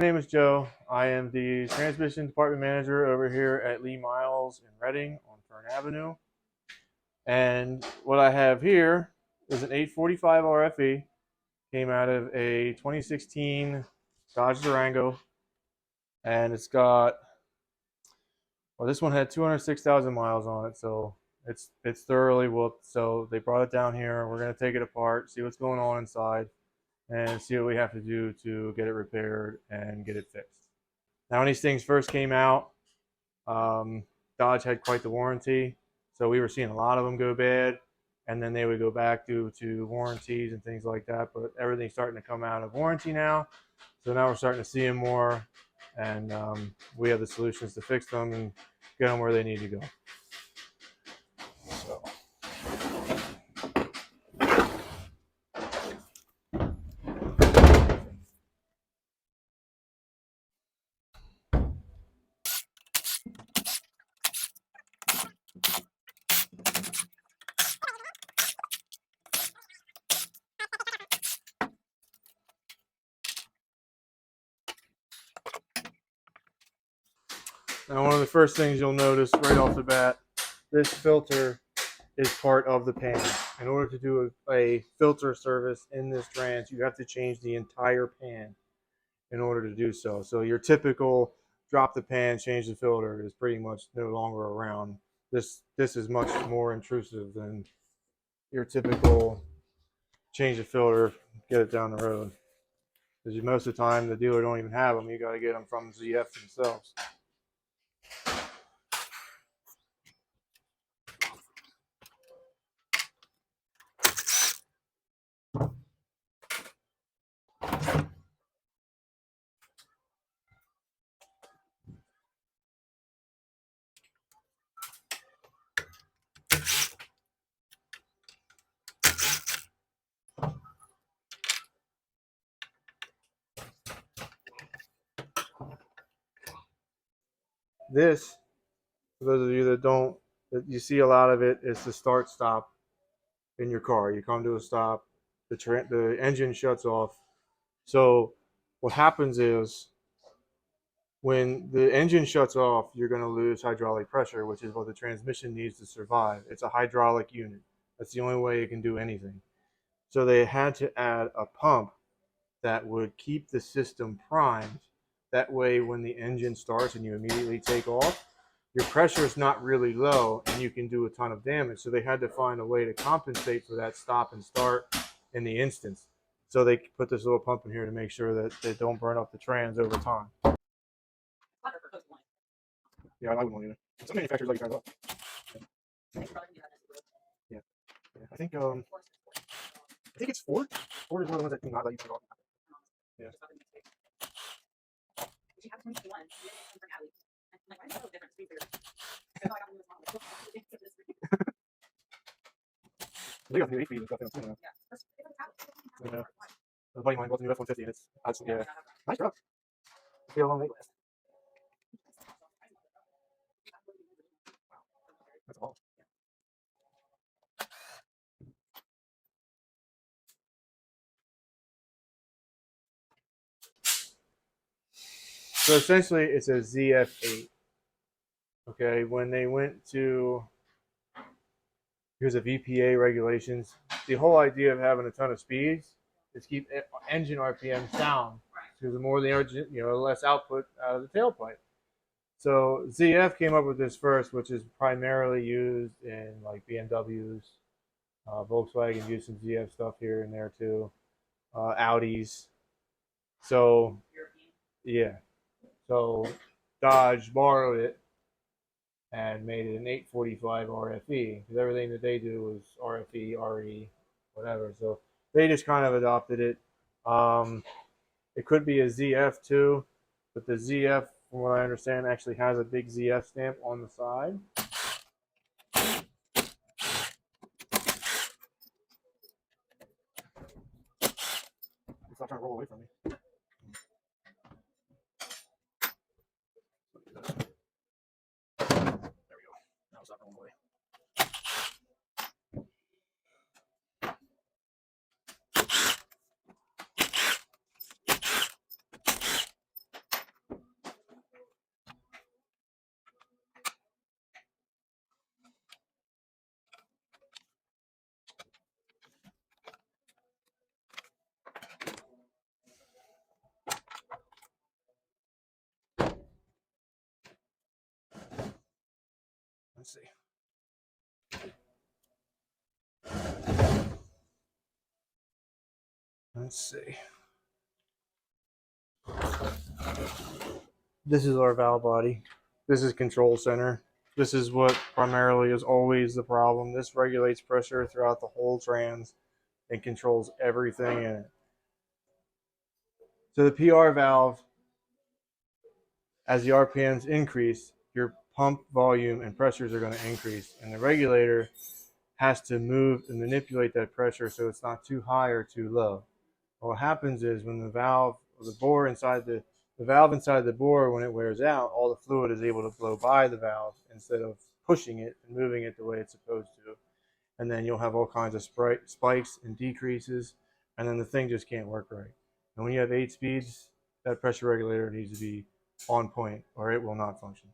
My name is Joe. I am the transmission department manager over here at Lee Myles in Reading on Fern Avenue. And what I have here is an 845 RFE. Came out of a 2016 Dodge Durango. And it's got, well, this one had 206,000 miles on it, so it's thoroughly whooped. So they brought it down here. We're going to take it apart, see what's going on inside, and see what we have to do to get it repaired and get it fixed. Now, when these things first came out, Dodge had quite the warranty, so we were seeing a lot of them go bad, and then they would go back due to warranties and things like that. But everything's starting to come out of warranty now, so now we're starting to see them more, and we have the solutions to fix them and get them where they need to go. So. Now, one of the first things you'll notice right off the bat, this filter is part of the pan. In order to do a filter service in this trans, you have to change the entire pan in order to do so. So your typical drop the pan, change the filter is pretty much no longer around. This is much more intrusive than your typical change the filter, get it down the road. Because most of the time the dealer don't even have them. You got to get them from ZF themselves. This, for those of you that you see a lot of it, is the start stop in your car. You come to a stop, the engine shuts off. So what happens is when the engine shuts off, you're going to lose hydraulic pressure, which is what the transmission needs to survive. It's a hydraulic unit. That's the only way it can do anything. So they had to add a pump that would keep the system primed. That way, when the engine starts and you immediately take off, your pressure is not really low and you can do a ton of damage. So they had to find a way to compensate for that stop and start in the instance. So they put this little pump in here to make sure that they don't burn up the trans over time. Yeah, I wouldn't want to. Some manufacturers like to turn it up. Yeah. I think it's Ford. Ford is one of the ones that do not let you turn it off. Yeah. They got the new 8 speed and stuff now. Yeah. A buddy of mine bought the new F-150 and it's yeah. Nice truck. It's got a long wait list. That's all. So essentially, it's a ZF8. Okay, when they went to, here's a VPA regulations. The whole idea of having a ton of speeds is keep engine RPM down. Because the more the engine, the less output out of the tailpipe. So ZF came up with this first, which is primarily used in like BMWs, Volkswagen used some ZF stuff here and there too, Audis. So yeah, so Dodge borrowed it and made it an 845 RFE because everything that they do was RFE, RE, whatever. So they just kind of adopted it. It could be a ZF too, but the ZF, from what I understand, actually has a big ZF stamp on the side. Stop trying to roll away from me. There we go. Now stop rolling away. Let's see. Let's see. This is our valve body. This is control center. This is what primarily is always the problem. This regulates pressure throughout the whole trans and controls everything in it. So the PR valve, as the RPMs increase, your pump volume and pressures are going to increase. And the regulator has to move and manipulate that pressure so it's not too high or too low. What happens is when the valve, or the bore inside the valve inside the bore, when it wears out, all the fluid is able to flow by the valve instead of pushing it and moving it the way it's supposed to. And then you'll have all kinds of spikes and decreases, and then the thing just can't work right. And when you have 8 speeds, that pressure regulator needs to be on point or it will not function.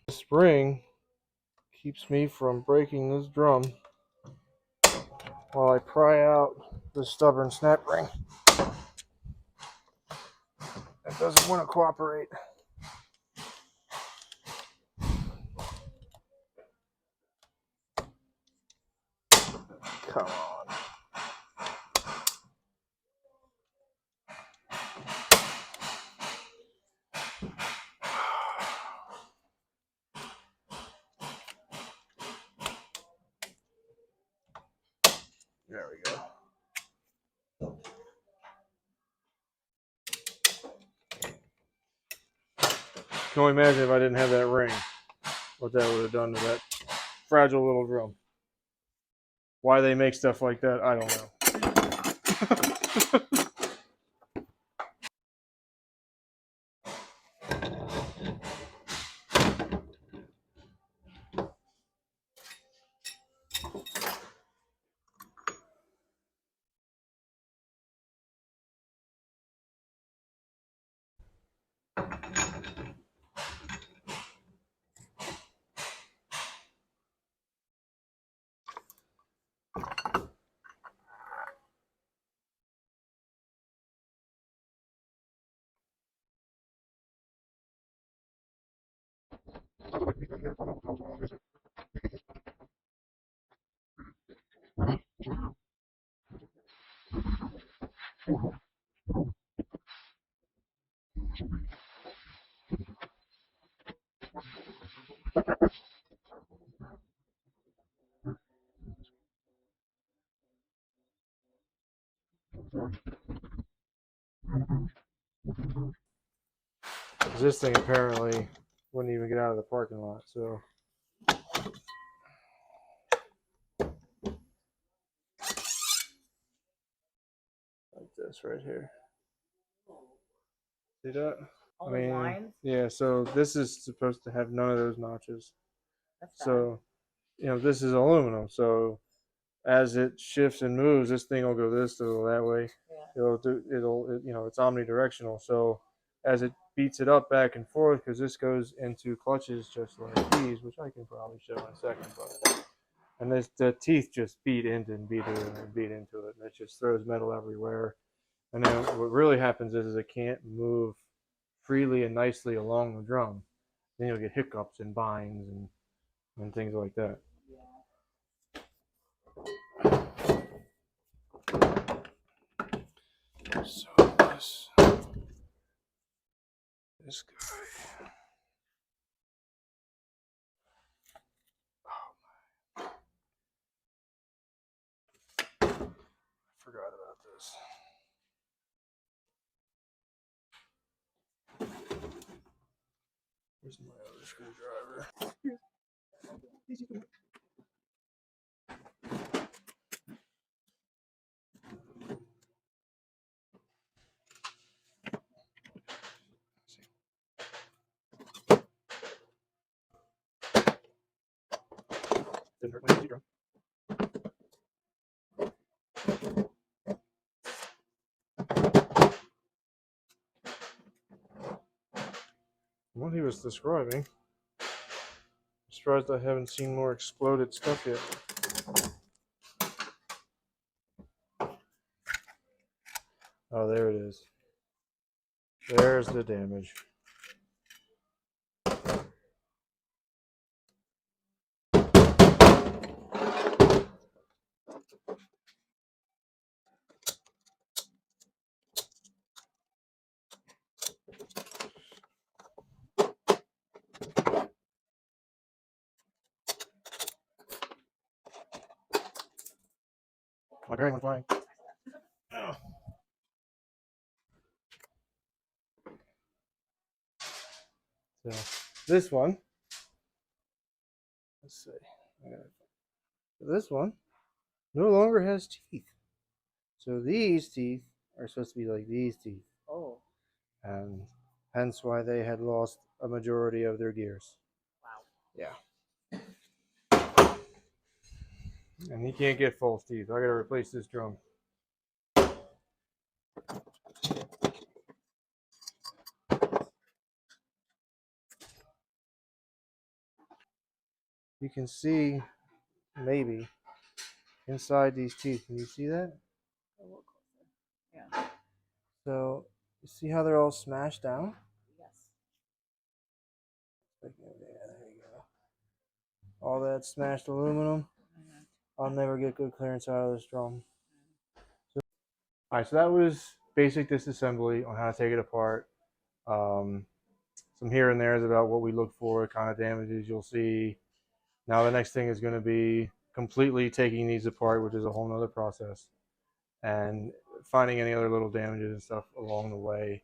The spring keeps me from breaking this drum while I pry out the stubborn snap ring. It doesn't want to cooperate. Come on. There we go. Can only imagine if I didn't have that ring, what that would have done to that fragile little drum. Why they make stuff like that, I don't know. This thing apparently wouldn't even get out of the parking lot, so like this right here. See that? All the lines? Yeah, so this is supposed to have none of those notches. So, this is aluminum, so as it shifts and moves, this thing will go this, it'll go that way. Yeah. It's omnidirectional. So as it beats it up back and forth, because this goes into clutches just like these, which I can probably show in a second, and the teeth just beat into and beat into it and beat into it, and it just throws metal everywhere. And then what really happens is it can't move freely and nicely along the drum. Then you'll get hiccups and binds and things like that. So this guy. Oh my. I forgot about this. Where's my other screwdriver? Didn't hurt my easy drum. What he was describing. I'm surprised I haven't seen more exploded stuff yet. Oh, there it is. There's the damage. My bearing went flying. Oh. So this one, let's see. This one no longer has teeth. So these teeth are supposed to be like these teeth. Oh. And hence why they had lost a majority of their gears. Wow. Yeah. And he can't get false teeth. I gotta replace this drum. You can see, maybe, inside these teeth. Can you see that? Yeah. So, you see how they're all smashed down? Yes. Yeah, there you go. All that smashed aluminum. I'll never get good clearance out of this drum. Alright, so that was basic disassembly on how to take it apart. Some here and there is about what we look for, kind of damages you'll see. Now the next thing is going to be completely taking these apart, which is a whole nother process, and finding any other little damages and stuff along the way,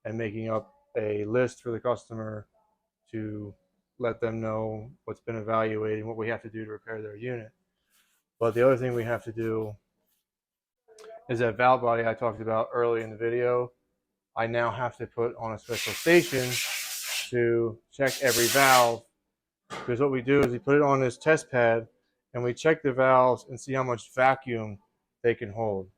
and making up a list for the customer to let them know what's been evaluated and what we have to do to repair their unit. But the other thing we have to do is that valve body I talked about early in the video. I now have to put on a special station to check every valve, because what we do is we put it on this test pad and we check the valves and see how much vacuum they can hold.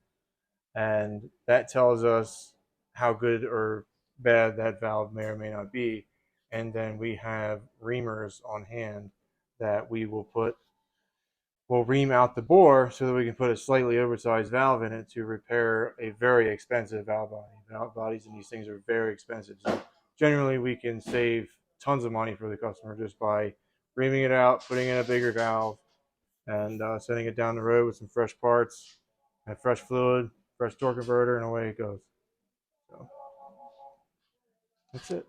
And that tells us how good or bad that valve may or may not be. And then we have reamers on hand that we will put, we'll ream out the bore so that we can put a slightly oversized valve in it to repair a very expensive valve body. Valve bodies in these things are very expensive. So generally we can save tons of money for the customer just by reaming it out, putting in a bigger valve, and sending it down the road with some fresh parts and fresh fluid, fresh torque converter, and away it goes. So that's it.